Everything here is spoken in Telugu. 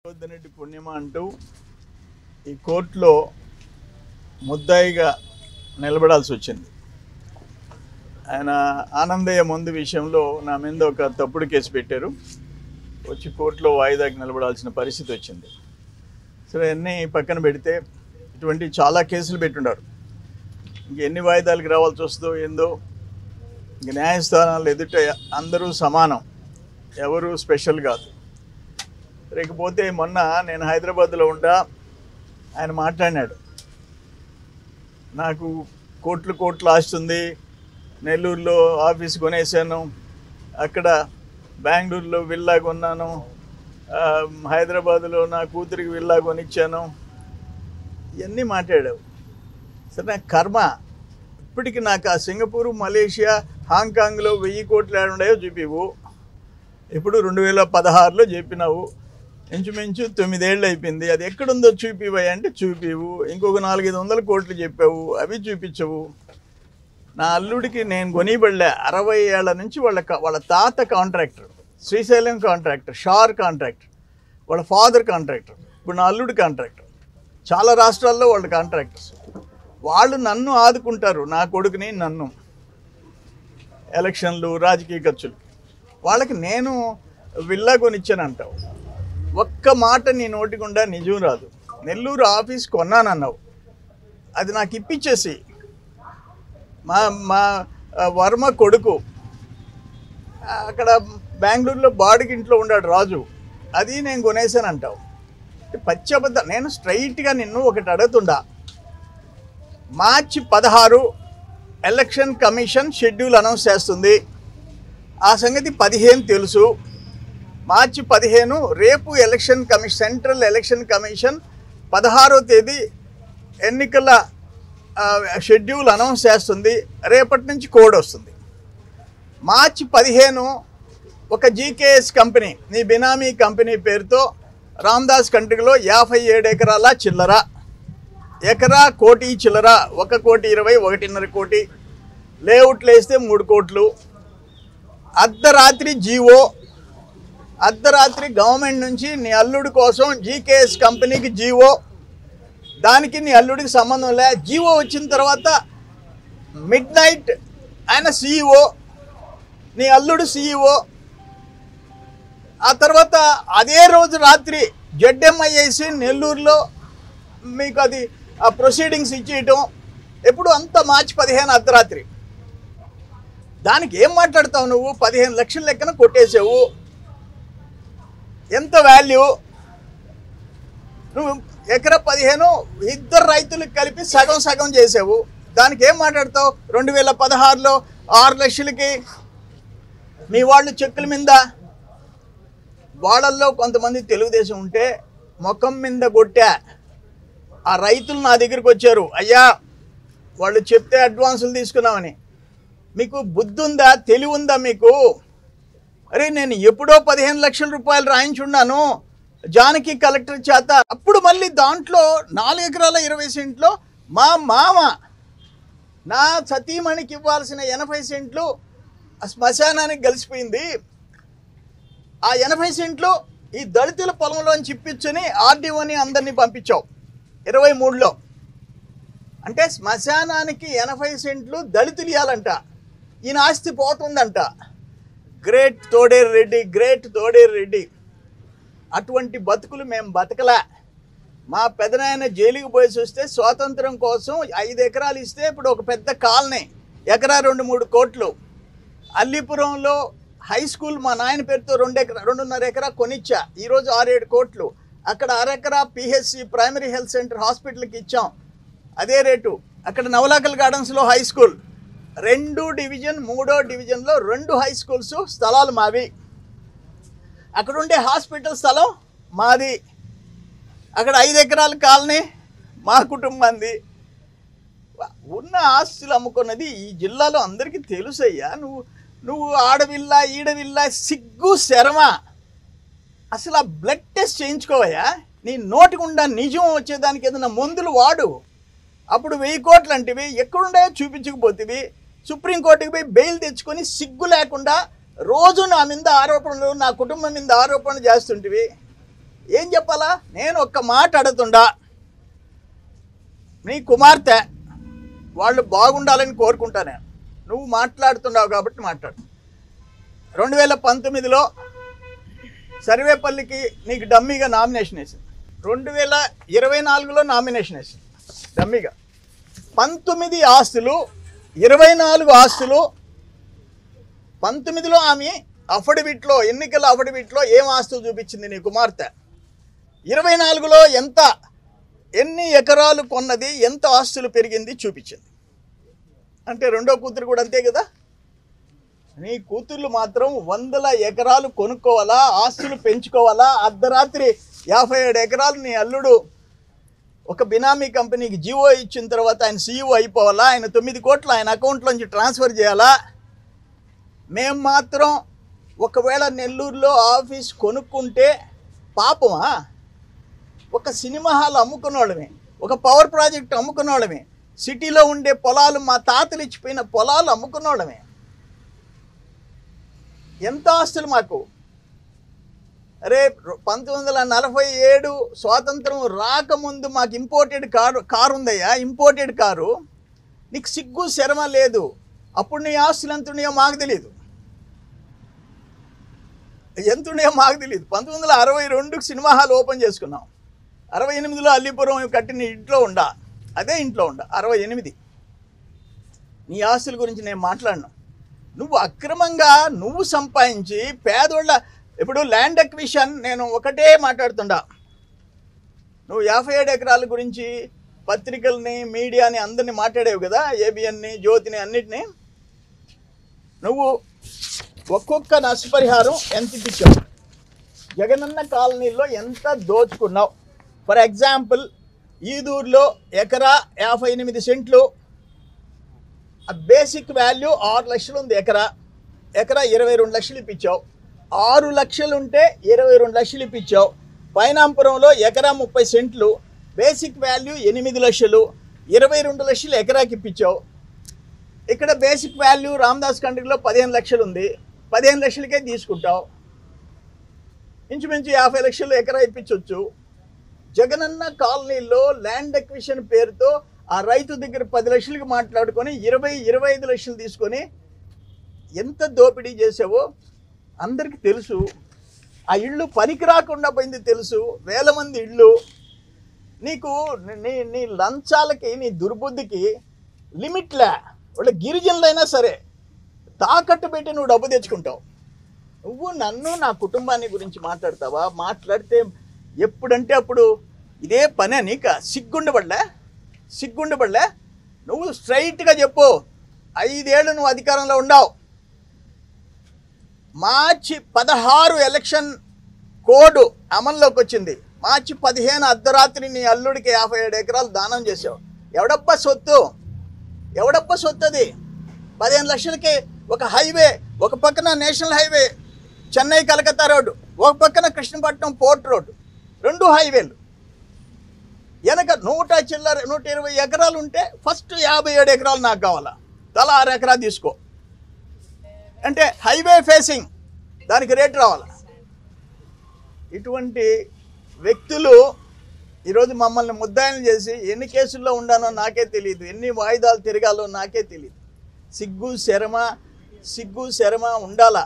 వద్దనటి పుణ్యమా అంటూ ఈ కోర్టులో ముద్దాయిగా నిలబడాల్సి వచ్చింది. ఆయన ఆనందయ్య ముందు విషయంలో నా మీద ఒక తప్పుడు కేసు పెట్టారు. వచ్చి కోర్టులో వాయిదాకి నిలబడాల్సిన పరిస్థితి వచ్చింది. సరే అన్నీ పక్కన పెడితే ఇటువంటి చాలా కేసులు పెట్టుండారు. ఇంకెన్ని వాయిదాలకు రావాల్సి వస్తుందో ఏందో. ఇంక న్యాయస్థానాలు ఎదుట అందరూ సమానం, ఎవరు స్పెషల్ కాదు. లేకపోతే మొన్న నేను హైదరాబాద్లో ఉంటా, ఆయన మాట్లాడినాడు, నాకు కోట్లు ఆస్తుంది, నెల్లూరులో ఆఫీస్ కొనేసాను, అక్కడ బెంగళూరులో విల్లా కొన్నాను, హైదరాబాద్లో నా కూతురికి విల్లా కొనిచ్చాను, ఇవన్నీ మాట్లాడావు. సరే నాకు కర్మ, ఇప్పటికి నాకు ఆ సింగపూర్, మలేషియా, హాంకాంగ్లో 1000 కోట్లు ఏడున్నాయో చూపివు. ఇప్పుడు 2016లో చెప్పినావు, ఇంచుమించు 9 ఏళ్ళు అయిపోయింది. అది ఎక్కడుందో చూపివా అంటే చూపివు. ఇంకొక 400-500 కోట్లు చెప్పావు, అవి చూపించవు. నా అల్లుడికి నేను కొనిబడలే, 60 ఏళ్ల నుంచి వాళ్ళ తాత contractor, Srisailam contractor, SHAR contractor, వాళ్ళ ఫాదర్ కాంట్రాక్టర్, ఇప్పుడు నా అల్లుడి కాంట్రాక్టర్. చాలా రాష్ట్రాల్లో వాళ్ళ కాంట్రాక్టర్స్. వాళ్ళు నన్ను ఆదుకుంటారు, నా కొడుకుని నన్ను, ఎలక్షన్లు, రాజకీయ ఖర్చులు. వాళ్ళకి నేను విల్లా కొనిచ్చాను అంటావు. ఒక్క మాట నీ నోటి గుండా నిజం రాదు. నెల్లూరు ఆఫీస్ కొన్నానన్నావు, అది నాకు ఇప్పించేసి. మా వర్మ కొడుకు అక్కడ బెంగళూరులో బాడిగింట్లో ఉన్నాడు రాజు, అది నేను కొనేసాను అంటావు. పచ్చబద్ద. నేను స్ట్రైట్గా నిన్ను ఒకటి అడుగుతుండా. March 16 election commission schedule announce చేస్తుంది. ఆ సంగతి 15 తెలుసు. మార్చి 15 రేపు election commission, central election commission 16వ తేదీ ఎన్నికల షెడ్యూల్ అనౌన్స్ చేస్తుంది. రేపటి నుంచి కోడ్ వస్తుంది. మార్చి 15 ఒక జీకేఎస్ కంపెనీ, నీ బినామీ కంపెనీ పేరుతో రామదాస్ కంట్రీలో 57 ఎకరాల చిల్లర, ఎకరా 1 కోటి చిల్లర, 1,20,00,000, 1.5 కోటి, లేఅవుట్లు వేస్తే 3 కోట్లు. అర్ధరాత్రి జీవో, అర్ధరాత్రి గవర్నమెంట్ నుంచి నీ అల్లుడి కోసం జీకేఎస్ కంపెనీకి జీవో, దానికి నీ అల్లుడికి సంబంధం లే. జీవో వచ్చిన తర్వాత మిడ్ నైట్ ఆయన సీఈఓ, నీ అల్లుడు సీఈఓ. ఆ తర్వాత అదే రోజు రాత్రి జడ్ఎంఐఏసి నెల్లూరులో మీకు అది ఆ ప్రొసీడింగ్స్ ఇచ్చేయటం. ఎప్పుడు అంత మార్చి 15 అర్ధరాత్రి. దానికి ఏం మాట్లాడతావు నువ్వు? 15 లక్షల లెక్కన కొట్టేసావు. ఎంత వాల్యూ? నువ్వు ఎకరా 15 ఇద్దరు రైతులకు కలిపి సగం చేసావు. దానికి ఏం మాట్లాడతావు? 2016లో 6 లక్షలకి మీ వాళ్ళు చెక్కుల మీద. వాళ్ళల్లో కొంతమంది తెలుగుదేశం ఉంటే ముఖం మీద కొట్టా. ఆ రైతులు నా దగ్గరికి వచ్చారు, అయ్యా వాళ్ళు చెప్తే అడ్వాన్సులు తీసుకున్నామని. మీకు బుద్ధి ఉందా, తెలివి ఉందా మీకు? అరే నేను ఎప్పుడో 15 లక్షల రూపాయలు రాయించున్నాను జానకి కలెక్టర్ చేత. అప్పుడు మళ్ళీ దాంట్లో 4 ఎకరాల 20 సెంట్లు మా మామ నా సతీమణికి ఇవ్వాల్సిన 80 సెంట్లు శ్మశానానికి కలిసిపోయింది. ఆ 80 సెంట్లు ఈ దళితుల పొలంలోంచి ఇప్పించుని ఆర్డీఓని అందరినీ పంపించావు 23లో. అంటే శ్మశానానికి 80 సెంట్లు దళితులు ఇవ్వాలంట. ఈయన ఆస్తి పోతుందంట. Great Toderu Reddy, great Toderu Reddy. అటువంటి బతుకులు మేము బతకలే. మా పెదనాయన జైలుకి పోయి వస్తే స్వాతంత్రం కోసం 5 ఎకరాలు ఇస్తే ఇప్పుడు ఒక పెద్ద కాలనీ, ఎకరా 2-3 కోట్లు. అల్లీపురంలో హై స్కూల్ మా నాయన పేరుతో 2.5 ఎకరా కొనిచ్చా, ఈరోజు 6-7 కోట్లు. అక్కడ 1/2 ఎకరా పిహెచ్సి ప్రైమరీ హెల్త్ సెంటర్ హాస్పిటల్కి ఇచ్చాం, అదే రేటు. అక్కడ నవలాకల్ గార్డెన్స్లో హై స్కూల్, 2 డివిజన్ 3వ డివిజన్లో 2 హై స్కూల్స్ స్థలాలు మావి. అక్కడ ఉండే హాస్పిటల్ స్థలం మాది. అక్కడ 5 ఎకరాల కాలనీ మా కుటుంబాన్ని. ఉన్న ఆస్తులు అమ్ముకున్నది ఈ జిల్లాలో అందరికీ తెలుసయ్యా. నువ్వు ఆడవిల్లా ఈడవిల్లా, సిగ్గు శరమ. అసలు ఆ బ్లడ్ టెస్ట్ చేయించుకోవయ్యా. నీ నోటి గుండా నిజం వచ్చేదానికి ఏదైనా మందులు వాడు. అప్పుడు 1000 కోట్లు అంటివి, ఎక్కడుండాయో చూపించకపోతేవి. సుప్రీంకోర్టుకి పోయి బెయిల్ తెచ్చుకొని సిగ్గు లేకుండా రోజు నా మీద ఆరోపణలు, నా కుటుంబం మీద ఆరోపణలు చేస్తుంటివి. ఏం చెప్పాలా? నేను ఒక్క మాట అడుగుతుండా, నీ కుమార్తె వాళ్ళు బాగుండాలని కోరుకుంటా. నేను నువ్వు మాట్లాడుతున్నావు కాబట్టి మాట్లాడు. 2019లో సర్వేపల్లికి నీకు డమ్మీగా నామినేషన్ వేసింది. 2024లో నామినేషన్ వేసింది డమ్మీగా. 19 ఆస్తులు, 24 ఆస్తులు. 19లో ఆమె అఫిడవిట్లో, ఎన్నికల అఫిడవిట్లో ఏం ఆస్తులు చూపించింది నీ కుమార్తె. 24లో ఎన్ని ఎకరాలు కొన్నది, ఎంత ఆస్తులు పెరిగింది చూపించింది. అంటే రెండో కూతురు కూడా అంతే కదా. నీ కూతుర్లు మాత్రం 100 ఎకరాలు కొనుక్కోవాలా, ఆస్తులు పెంచుకోవాలా. అర్ధరాత్రి 57 ఎకరాలు నీ అల్లుడు ఒక బినామీ కంపెనీకి జీవో ఇచ్చిన తర్వాత ఆయన సీఈఓ అయిపోవాలా, ఆయన 9 కోట్లు ఆయన అకౌంట్లోంచి ట్రాన్స్ఫర్ చేయాలా. మేము మాత్రం ఒకవేళ నెల్లూరులో ఆఫీస్ కొనుక్కుంటే పాపమా? ఒక సినిమా హాల్ అమ్ముకున్నోళ్ళమే, ఒక పవర్ ప్రాజెక్ట్ అమ్ముకున్నోళ్ళమే, సిటీలో ఉండే పొలాలు, మా తాతలు ఇచ్చిపోయిన పొలాలు అమ్ముకున్నోళ్ళమే. ఎంత ఆస్తులు మాకు. అరే 1947 స్వాతంత్రం రాకముందు మాకు ఇంపోర్టెడ్ కారు ఉందయ్యా, ఇంపోర్టెడ్ కారు. నీకు సిగ్గు శరమ లేదు. అప్పుడు నీ ఆస్తులు ఎంత ఉన్నాయో మాకు తెలియదు, ఎంత ఉన్నాయో మాకు తెలియదు. 1962కి సినిమా హాల్ ఓపెన్ చేసుకున్నాం. 68లో అల్లీపురం కట్టిన ఇంట్లో ఉండా, అదే ఇంట్లో ఉండా 68. నీ ఆస్తుల గురించి నేను మాట్లాడను. నువ్వు అక్రమంగా నువ్వు సంపాదించి పేదోళ్ళ, ఇప్పుడు ల్యాండ్ అక్విజిషన్ నేను ఒకటే మాట్లాడుతుండా. నువ్వు 57 ఎకరాల గురించి పత్రికల్ని, మీడియాని, అందరినీ మాట్లాడేవు కదా, ఏబిఎన్ని, జ్యోతిని, అన్నిటినీ. నువ్వు ఒక్కొక్క నష్టపరిహారం ఎంత ఇప్పించావు, జగనన్న కాలనీలో ఎంత దోచుకున్నావు. ఫర్ ఎగ్జాంపుల్ ఈదూరులో ఎకరా 58 సెంట్లు, బేసిక్ వాల్యూ 6 లక్షలు ఉంది. ఎకరా 22 లక్షలు ఇప్పించావు. 6 లక్షలు ఉంటే 22 లక్షలు ఇప్పించావు. పైనాంపురంలో ఎకరా 30 సెంట్లు, బేసిక్ వాల్యూ 8 లక్షలు, 22 లక్షలు ఎకరాకి ఇప్పించావు. ఇక్కడ బేసిక్ వాల్యూ రామదాస్ కండ్రిలో 15 లక్షలు ఉంది, 15 లక్షలకే తీసుకుంటావు. ఇంచుమించు 50 లక్షలు ఎకరా ఇప్పించవచ్చు. జగనన్న కాలనీలో ల్యాండ్ అక్విజిషన్ పేరుతో ఆ రైతు దగ్గర 10 లక్షలకి మాట్లాడుకొని 20-25 లక్షలు తీసుకొని ఎంత దోపిడీ చేసావో అందరికీ తెలుసు. ఆ ఇళ్ళు పనికి రాకుండా పోయింది తెలుసు. వేల మంది ఇళ్ళు. నీకు నీ లంచాలకి, నీ దుర్బుద్ధికి లిమిట్లే. వాళ్ళ గిరిజనులైనా సరే తాకట్టు పెట్టి నువ్వు డబ్బు తెచ్చుకుంటావు. నువ్వు నన్ను, నా కుటుంబాన్ని గురించి మాట్లాడతావా? మాట్లాడితే ఎప్పుడంటే అప్పుడు ఇదే పనే. నీకు సిగ్గుండబడలే? నువ్వు స్ట్రైట్గా చెప్పు. 5 ఏళ్ళు నువ్వు అధికారంలో ఉండవు. మార్చి 16 ఎలక్షన్ కోడ్ అమల్లోకి వచ్చింది. మార్చి 15 అర్ధరాత్రి నీ అల్లుడికి 57 ఎకరాలు దానం చేసావు. ఎవడబ్బా సొత్తు అది? 15 లక్షలకి ఒక హైవే, ఒక పక్కన national highway Chennai Calcutta road, ఒక పక్కన కృష్ణపట్నం పోర్ట్ రోడ్డు, 2 హైవేలు. వెనక 120 ఎకరాలు ఉంటే ఫస్ట్ 57 ఎకరాలు నాకు కావాలా, తలా 6 ఎకరాలు తీసుకో అంటే హైవే ఫేసింగ్, దానికి రేటు రావాలా. ఇటువంటి వ్యక్తులు ఈరోజు మమ్మల్ని ముద్దాయిలు చేసి ఎన్ని కేసుల్లో ఉండానో నాకే తెలియదు, ఎన్ని వాయిదాలు తిరగాలో నాకే తెలియదు. సిగ్గు శరమ ఉండాలా.